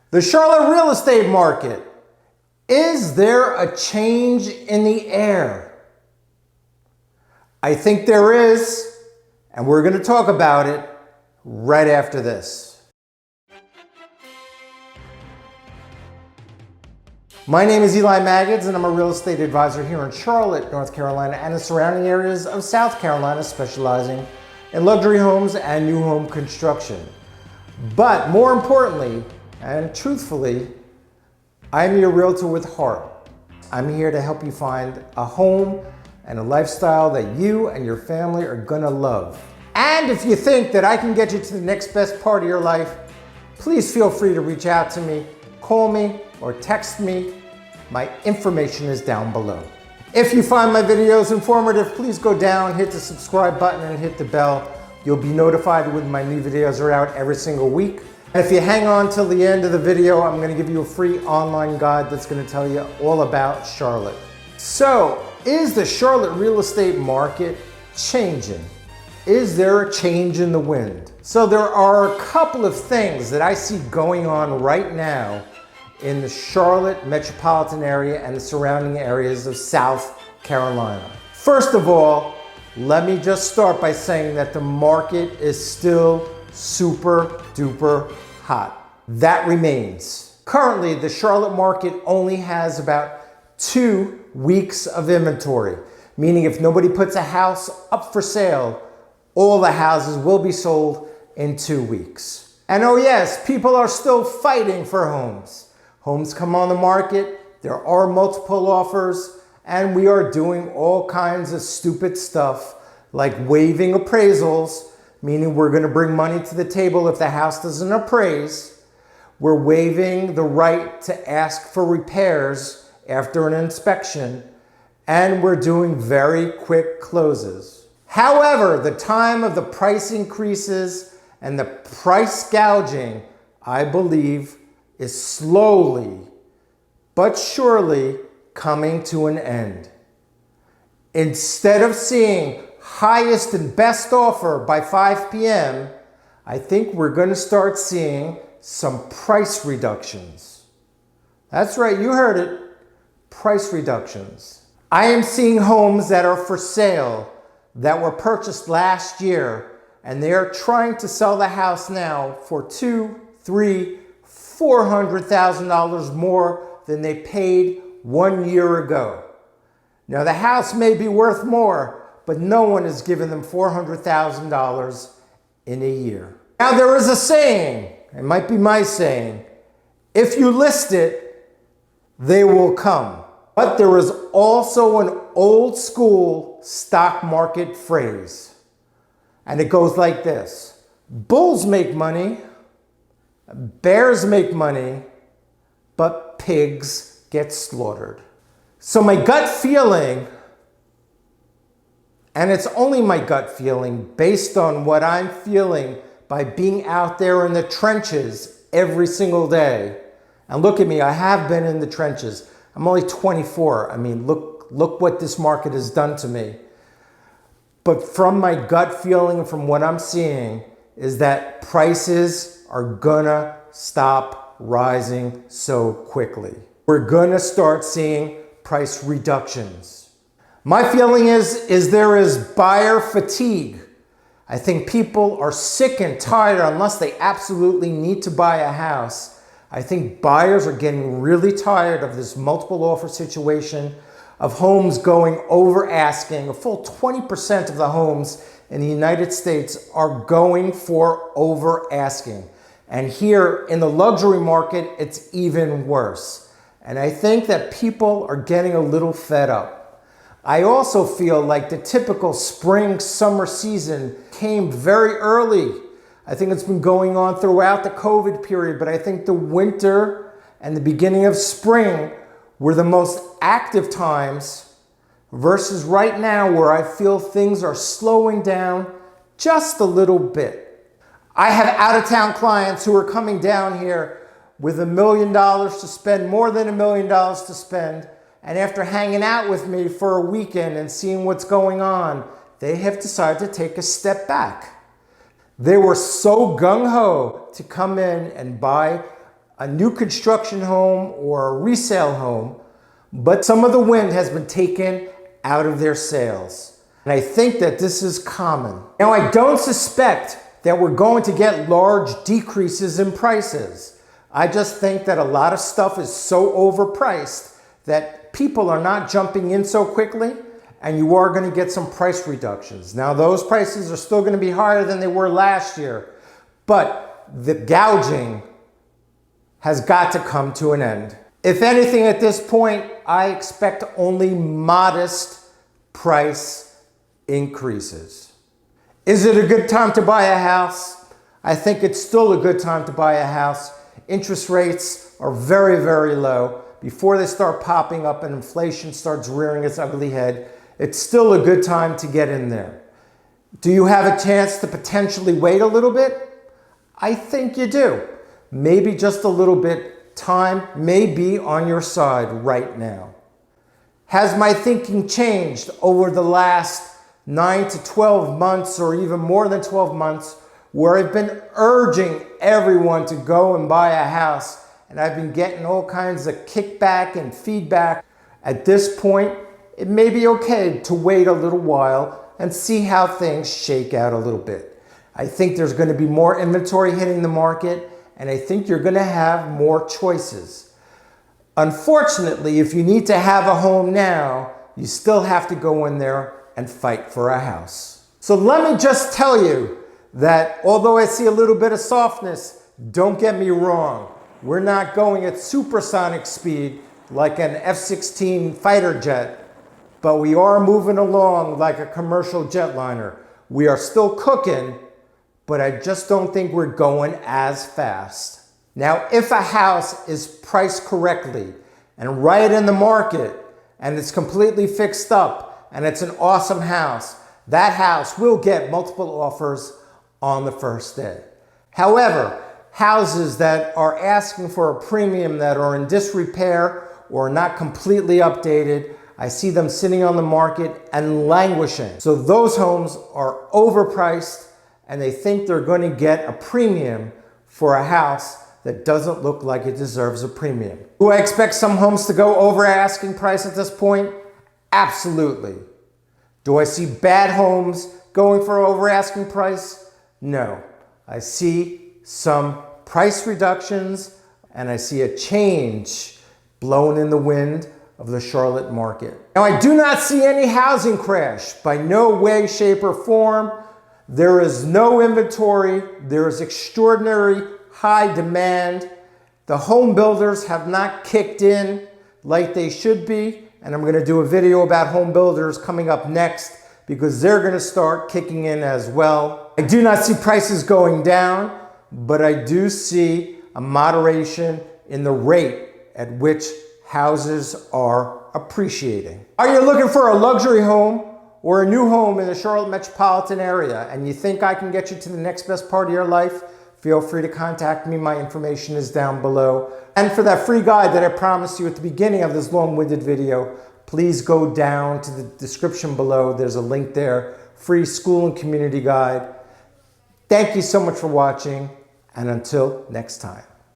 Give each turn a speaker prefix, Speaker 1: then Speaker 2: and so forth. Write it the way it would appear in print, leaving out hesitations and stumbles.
Speaker 1: The Charlotte real estate market. Is there a change in the air? I think there is, and we're going to talk about it right after this. My name is Eli Maggots, and I'm a real estate advisor here in Charlotte, North Carolina, and the surrounding areas of South Carolina, specializing in luxury homes and new home construction. But more importantly, and truthfully, I'm your realtor with heart. I'm here to help you find a home and a lifestyle that you and your family are gonna love. And if you think that I can get you to the next best part of your life, please feel free to reach out to me, call me, or text me. My information is down below. If you find my videos informative, please go down, hit the subscribe button, and hit the bell. You'll be notified when my new videos are out every single week. And if you hang on till the end of the video, I'm going to give you a free online guide that's going to tell you all about Charlotte. So, is the Charlotte real estate market changing? Is there a change in the wind? So there are a couple of things that I see going on right now in the Charlotte metropolitan area and the surrounding areas of South Carolina. First of all, let me just start by saying that the market is still super duper hot. That remains. Currently, the Charlotte market only has about 2 weeks of inventory, meaning if nobody puts a house up for sale, all the houses will be sold in 2 weeks. And oh yes, people are still fighting for homes. Homes come on the market, there are multiple offers, and we are doing all kinds of stupid stuff like waiving appraisals, meaning we're going to bring money to the table if the house doesn't appraise. We're waiving the right to ask for repairs after an inspection, and we're doing very quick closes. However, the time of the price increases and the price gouging, I believe, is slowly but surely coming to an end. Instead of seeing highest and best offer by 5 p.m., I think we're going to start seeing some price reductions. That's right, you heard it, price reductions. I am seeing homes that are for sale that were purchased last year, and they are trying to sell the house now for $200,000, $300,000, $400,000 more than they paid 1 year ago. Now the house may be worth more, but no one has given them $400,000 in a year. Now there is a saying, it might be my saying, if you list it, they will come. But there is also an old school stock market phrase, and it goes like this: bulls make money, bears make money, but pigs get slaughtered. So my gut feeling, and it's only my gut feeling based on what I'm feeling by being out there in the trenches every single day. And look at me, I have been in the trenches. I'm only 24. I mean, look what this market has done to me. But from my gut feeling, from what I'm seeing, is that prices are gonna stop rising so quickly. We're gonna start seeing price reductions. My feeling is there is buyer fatigue. I think people are sick and tired, unless they absolutely need to buy a house. I think buyers are getting really tired of this multiple offer situation, of homes going over asking. A full 20% of the homes in the United States are going for over asking. And here in the luxury market, it's even worse. And I think that people are getting a little fed up. I also feel like the typical spring, summer season came very early. I think it's been going on throughout the COVID period, but I think the winter and the beginning of spring were the most active times versus right now where I feel things are slowing down just a little bit. I have out-of-town clients who are coming down here with $1 million to spend, more than $1 million to spend, and after hanging out with me for a weekend and seeing what's going on, they have decided to take a step back. They were so gung-ho to come in and buy a new construction home or a resale home, but some of the wind has been taken out of their sales. And I think that this is common. Now, I don't suspect that we're going to get large decreases in prices. I just think that a lot of stuff is so overpriced that people are not jumping in so quickly, and you are going to get some price reductions. Now, those prices are still going to be higher than they were last year, but the gouging has got to come to an end. If anything, at this point, I expect only modest price increases. Is it a good time to buy a house? I think it's still a good time to buy a house. Interest rates are very, very low. Before they start popping up and inflation starts rearing its ugly head, it's still a good time to get in there. Do you have a chance to potentially wait a little bit? I think you do. Maybe just a little bit. Time may be on your side right now. Has my thinking changed over the last 9 to 12 months, or even more than 12 months, where I've been urging everyone to go and buy a house, and I've been getting all kinds of kickback and feedback? At this point, it may be okay to wait a little while and see how things shake out a little bit. I think there's going to be more inventory hitting the market, and I think you're going to have more choices. Unfortunately, if you need to have a home now, you still have to go in there and fight for a house. So let me just tell you that although I see a little bit of softness, don't get me wrong. We're not going at supersonic speed like an F-16 fighter jet, but we are moving along like a commercial jetliner. We are still cooking, but I just don't think we're going as fast. Now, if a house is priced correctly and right in the market, and it's completely fixed up, and it's an awesome house, that house will get multiple offers on the first day. However, houses that are asking for a premium, that are in disrepair or not completely updated, I see them sitting on the market and languishing. So those homes are overpriced, and they think they're going to get a premium for a house that doesn't look like it deserves a premium. Do I expect some homes to go over asking price at this point? Absolutely. Do I see bad homes going for over asking price? No. I see some price reductions, and I see a change blown in the wind of the Charlotte market. Now, I do not see any housing crash by no way, shape, or form. There is no inventory. There is extraordinary high demand. The home builders have not kicked in like they should be, and I'm going to do a video about home builders coming up next, because they're going to start kicking in as well. I do not see prices going down, but I do see a moderation in the rate at which houses are appreciating. Are you looking for a luxury home or a new home in the Charlotte metropolitan area, and you think I can get you to the next best part of your life? Feel free to contact me. My information is down below. And for that free guide that I promised you at the beginning of this long-winded video, please go down to the description below. There's a link there. Free school and community guide. Thank you so much for watching, and until next time.